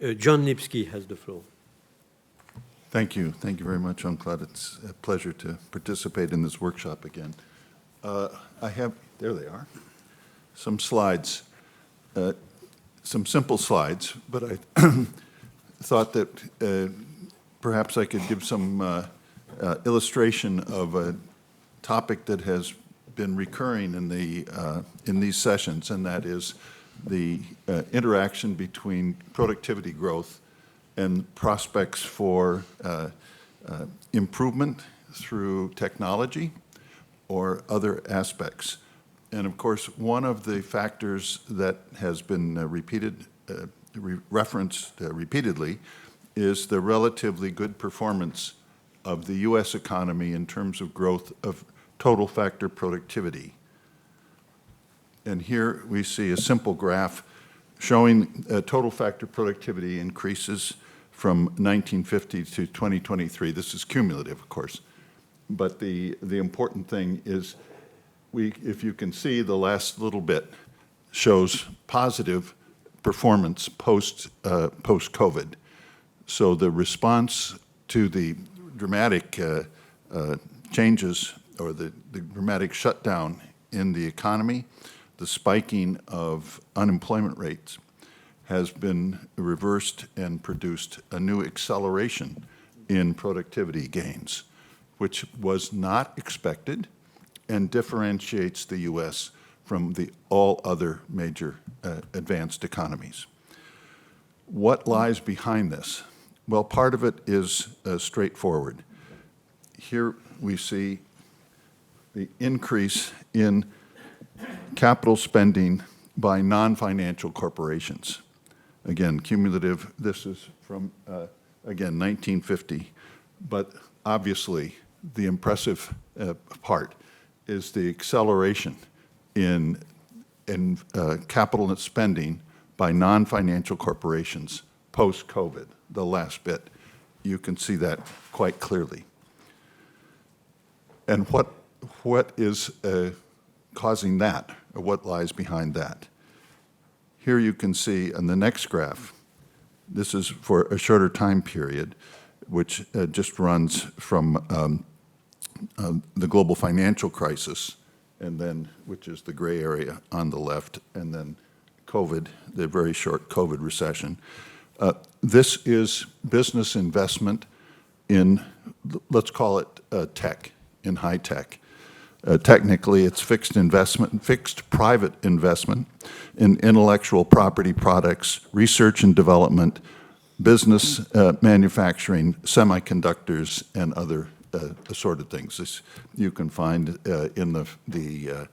John Lipsky has the floor. Thank you. Thank you very much, Jean-Claude. It's a pleasure to participate in this workshop again. I have, there they are, some slides, some simple slides, but I thought that perhaps I could give some illustration of a topic that has been recurring in these sessions, and that is the interaction between productivity growth and prospects for improvement through technology or other aspects. And of course, one of the factors that has been referenced repeatedly is the relatively good performance of the U.S. economy in terms of growth of total factor productivity. And here we see a simple graph showing total factor productivity increases from 1950 to 2023. This is cumulative, of course. But the important thing is, if you can see, the last little bit shows positive performance post-COVID. So the response to the dramatic changes or the dramatic shutdown in the economy, the spiking of unemployment rates, has been reversed and produced a new acceleration in productivity gains, which was not expected and differentiates the U.S. from all other major advanced economies. What lies behind this? Well, part of it is straightforward. Here we see the increase in capital spending by non-financial corporations. Again, cumulative, this is from, again, 1950. But obviously, the impressive part is the acceleration in capital spending by non-financial corporations post-COVID, the last bit. You can see that quite clearly. And what is causing that, or what lies behind that? Here you can see on the next graph, this is for a shorter time period, which just runs from the global financial crisis, and then, which is the gray area on the left, and then COVID, the very short COVID recession. This is business investment in, let's call it tech, in high tech. Technically, it's fixed private investment in intellectual property products, research and development, business manufacturing, semiconductors, and other assorted things. This you can find in the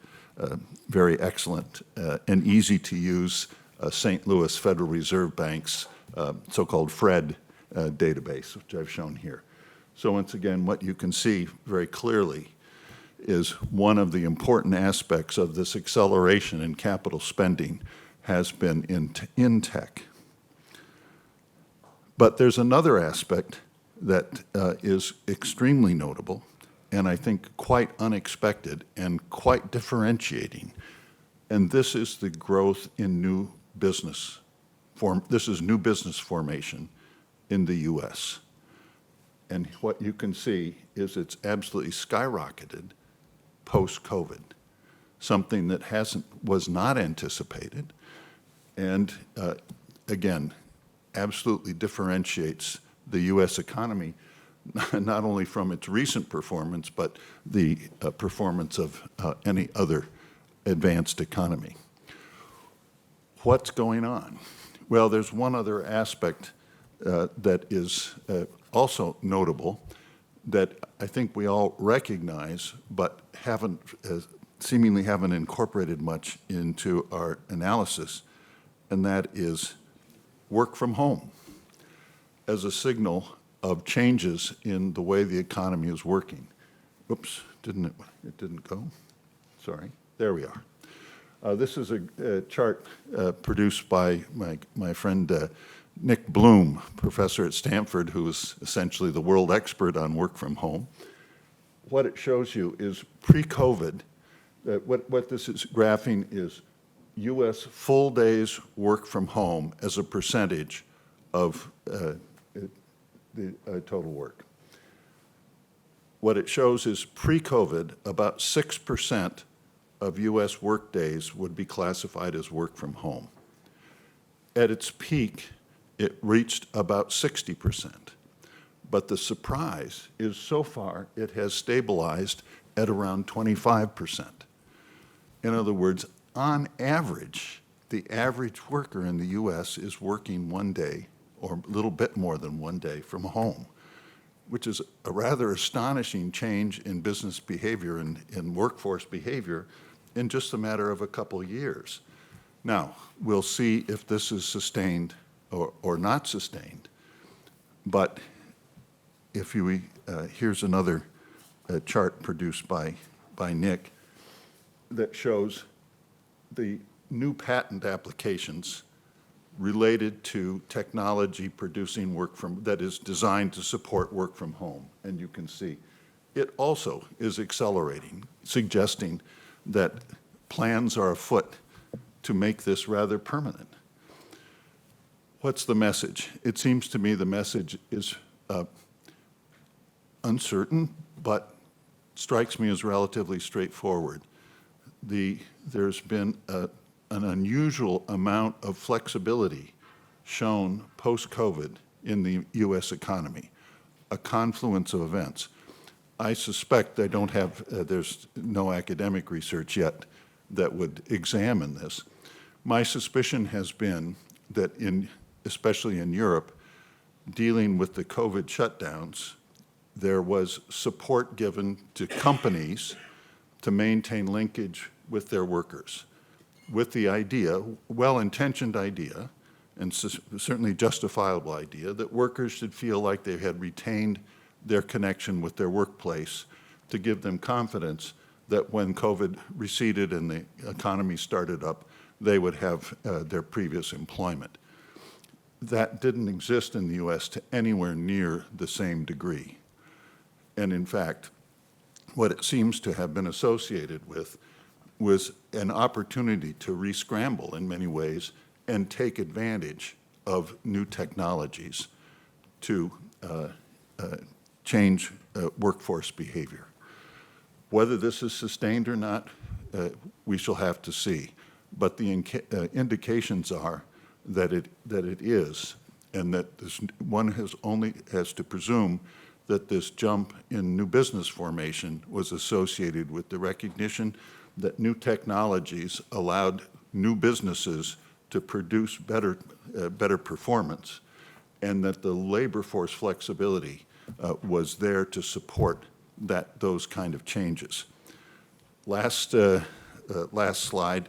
very excellent and easy-to-use St. Louis Federal Reserve Bank's so-called FRED database, which I've shown here. So once again, what you can see very clearly is one of the important aspects of this acceleration in capital spending has been in tech. But there's another aspect that is extremely notable, and I think quite unexpected and quite differentiating, and this is the growth in new business formation in the U.S. And what you can see is it's absolutely skyrocketed post-COVID, something that was not anticipated, and again, absolutely differentiates the U.S. economy, not only from its recent performance, but the performance of any other advanced economy. What's going on? Well, there's one other aspect that is also notable that I think we all recognize, but seemingly haven't incorporated much into our analysis, and that is work from home as a signal of changes in the way the economy is working. Oops, it didn't go? Sorry, there we are. This is a chart produced by my friend Nick Bloom, professor at Stanford, who is essentially the world expert on work from home. What it shows you is pre-COVID, what this is graphing is U.S. full days work from home as a percentage of the total work. What it shows is pre-COVID, about 6% of U.S. work days would be classified as work from home. At its peak, it reached about 60%. But the surprise is so far it has stabilized at around 25%. In other words, on average, the average worker in the U.S. is working one day or a little bit more than one day from home, which is a rather astonishing change in business behavior and in workforce behavior in just a matter of a couple of years. Now, we'll see if this is sustained or not sustained. But if you, here's another chart produced by Nick that shows the new patent applications related to technology producing work from, that is designed to support work from home. And you can see it also is accelerating, suggesting that plans are afoot to make this rather permanent. What's the message? It seems to me the message is uncertain, but strikes me as relatively straightforward. There's been an unusual amount of flexibility shown post-COVID in the U.S. economy, a confluence of events. I suspect I don't have, there's no academic research yet that would examine this. My suspicion has been that especially in Europe, dealing with the COVID shutdowns, there was support given to companies to maintain linkage with their workers, with the idea, well-intentioned idea, and certainly justifiable idea, that workers should feel like they had retained their connection with their workplace to give them confidence that when COVID receded and the economy started up, they would have their previous employment. That didn't exist in the U.S. to anywhere near the same degree. And in fact, what it seems to have been associated with was an opportunity to re-scramble in many ways and take advantage of new technologies to change workforce behavior. Whether this is sustained or not, we shall have to see. But the indications are that it is, and that one has to presume that this jump in new business formation was associated with the recognition that new technologies allowed new businesses to produce better performance, and that the labor force flexibility was there to support those kind of changes. Last slide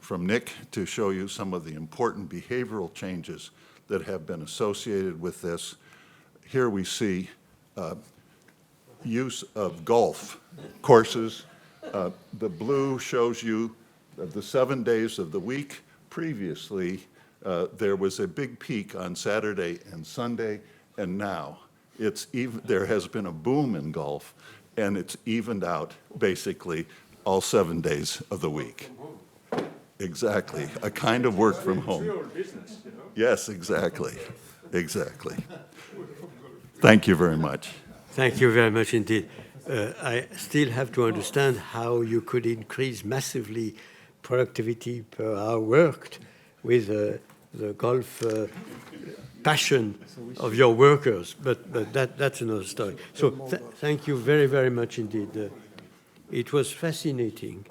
from Nick to show you some of the important behavioral changes that have been associated with this. Here we see use of golf courses. The blue shows you the 7 days of the week. Previously, there was a big peak on Saturday and Sunday, and now there has been a boom in golf, and it's evened out basically all 7 days of the week. Exactly, a kind of work from home. It's real business, you know? Yes, exactly, exactly. Thank you very much. Thank you very much indeed. I still have to understand how you could increase massively productivity per hour worked with the golf passion of your workers, but that's another story. So thank you very, very much indeed. It was fascinating.